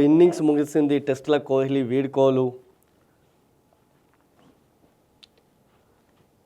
Innings ముగిసింది టెస్టుల కోహ్లీ వీడ్కోలు.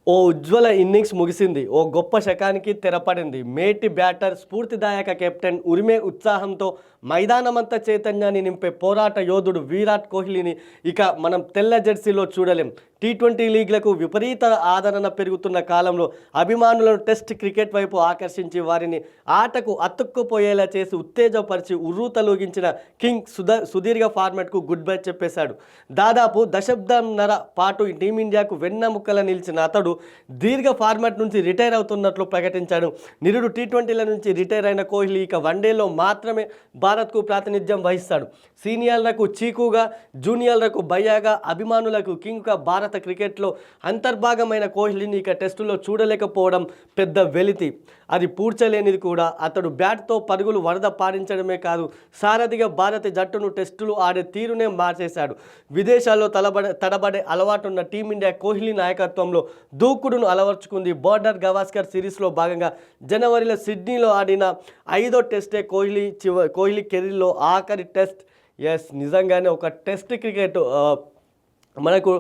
ఓ ఉజ్వల ఇన్నింగ్స్ ముగిసింది. ఓ గొప్ప శకానికి తెరపడింది. మేటి బ్యాటర్, స్ఫూర్తిదాయక కెప్టెన్, ఉరిమే ఉత్సాహంతో మైదానమంతా చైతన్యాన్ని నింపే పోరాట యోధుడు విరాట్ కోహ్లీని ఇక మనం తెల్ల జెర్సీలో చూడలేం. టీ20 లీగ్లకు విపరీత ఆదరణ పెరుగుతున్న కాలంలో అభిమానులను టెస్ట్ క్రికెట్ వైపు ఆకర్షించి వారిని ఆటకు అతుక్కుపోయేలా చేసి ఉత్తేజపరిచి ఉర్రూతలూగించిన కింగ్ సుదీర్ఘ ఫార్మాట్కు గుడ్ బై చెప్పేశాడు. దాదాపు దశాబ్దంన్నర పాటు టీమిండియాకు వెన్నెముకలా నిలిచిన అతడు దీర్ఘ ఫార్మాట్ నుంచి రిటైర్ అవుతున్నట్లు ప్రకటించాడు. నిరుడు టీ20ల నుంచి రిటైర్ అయిన కోహ్లీ ఇక వన్డేలో మాత్రమే భారత్కు ప్రాతినిధ్యం వహిస్తాడు. సీనియర్లకు చీకుగా, జూనియర్లకు బయ్యాగా, అభిమానులకు కింగ్గా భారత క్రికెట్లో అంతర్భాగమైన కోహ్లీని ఇక టెస్టులో చూడలేకపోవడం పెద్ద వెలితి. అది పూడ్చలేనిది కూడా. అతడు బ్యాట్తో పరుగులు వరద పారించడమే కాదు, సారథిగా భారత జట్టును టెస్టులు ఆడే తీరునే మార్చేశాడు. విదేశాల్లో తడబడే అలవాటున్న టీమిండియా కోహ్లీ నాయకత్వంలో దూకుడును అలవర్చుకుంది. బోర్డర్ గవాస్కర్ సిరీస్లో భాగంగా జనవరిలో సిడ్నీలో ఆడిన 5వ టెస్టే కోహ్లీ కెరీర్లో ఆఖరి టెస్ట్. ఎస్, నిజంగానే ఒక టెస్ట్ క్రికెట్ మనకు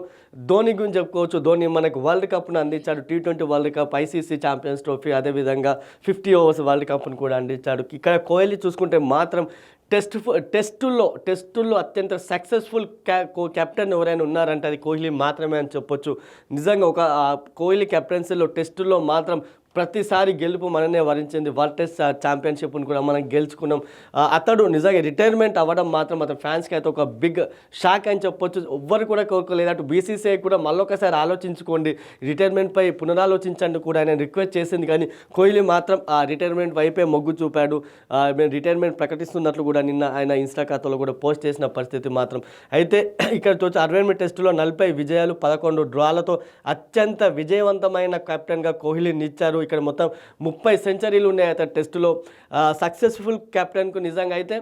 ధోని గురించి చెప్పుకోవచ్చు. ధోని మనకు వరల్డ్ కప్ను అందించాడు. T20 world cup, ICC champions trophy, అదేవిధంగా 50 ఓవర్స్ వరల్డ్ కప్ను కూడా అందించాడు. ఇక్కడ కోహ్లీ చూసుకుంటే మాత్రం టెస్టుల్లో అత్యంత సక్సెస్ఫుల్ కెప్టెన్ ఎవరైనా ఉన్నారంటే అది కోహ్లీ మాత్రమే అని చెప్పొచ్చు. నిజంగా ఒక కోహ్లీ కెప్టెన్సీలో టెస్టుల్లో మాత్రం ప్రతిసారి గెలుపు మననే వరించింది. వరల్డ్ టెస్ట్ ఛాంపియన్షిప్ను కూడా మనం గెలుచుకున్నాం. అతడు నిజంగా రిటైర్మెంట్ అవ్వడం మాత్రం అతని ఫ్యాన్స్కి అయితే ఒక బిగ్ షాక్ అని చెప్పొచ్చు. ఎవ్వరు కూడా కోరుకోలేదు. అటు బీసీసీఐ కూడా మళ్ళొకసారి ఆలోచించుకోండి, రిటైర్మెంట్పై పునరాలోచించండి కూడా ఆయన రిక్వెస్ట్ చేసింది. కానీ కోహ్లీ మాత్రం ఆ రిటైర్మెంట్ వైపే మొగ్గు చూపాడు. మేము రిటైర్మెంట్ ప్రకటిస్తున్నట్లు కూడా నిన్న ఆయన ఇన్స్టా ఖాతాలో కూడా పోస్ట్ చేసిన పరిస్థితి మాత్రం. అయితే ఇక్కడ చూసి 68 టెస్టులో 40 విజయాలు, 11 డ్రాలతో అత్యంత విజయవంతమైన కెప్టెన్గా కోహ్లీని ఇచ్చారు. ఇక్కడ మొత్తం 30 సెంచరీలు ఉన్నాయి అతని టెస్టులో. సక్సెస్ఫుల్ కెప్టెన్కు నిజంగా అయితే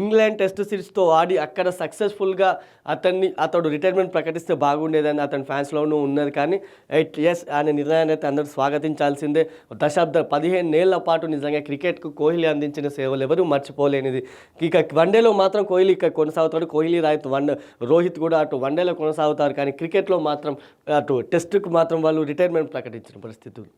ఇంగ్లాండ్ టెస్ట్ సిరీస్తో ఆడి అక్కడ సక్సెస్ఫుల్గా అతడు రిటైర్మెంట్ ప్రకటిస్తే బాగుండేదని అతని ఫ్యాన్స్లోనూ ఉన్నది. కానీ ఎస్, ఆయన నిర్ణయాన్ని అయితే అందరూ స్వాగతించాల్సిందే. 15 ఏళ్ల పాటు నిజంగా క్రికెట్కు కోహ్లీ అందించిన సేవలు ఎవరూ మర్చిపోలేనిది. ఇక వన్డేలో మాత్రం కోహ్లీ ఇక కొనసాగుతాడు. కోహ్లీ రోహిత్ కూడా అటు వన్డేలో కొనసాగుతారు. కానీ క్రికెట్లో మాత్రం అటు టెస్టుకు మాత్రం వాళ్ళు రిటైర్మెంట్ ప్రకటించిన పరిస్థితులు.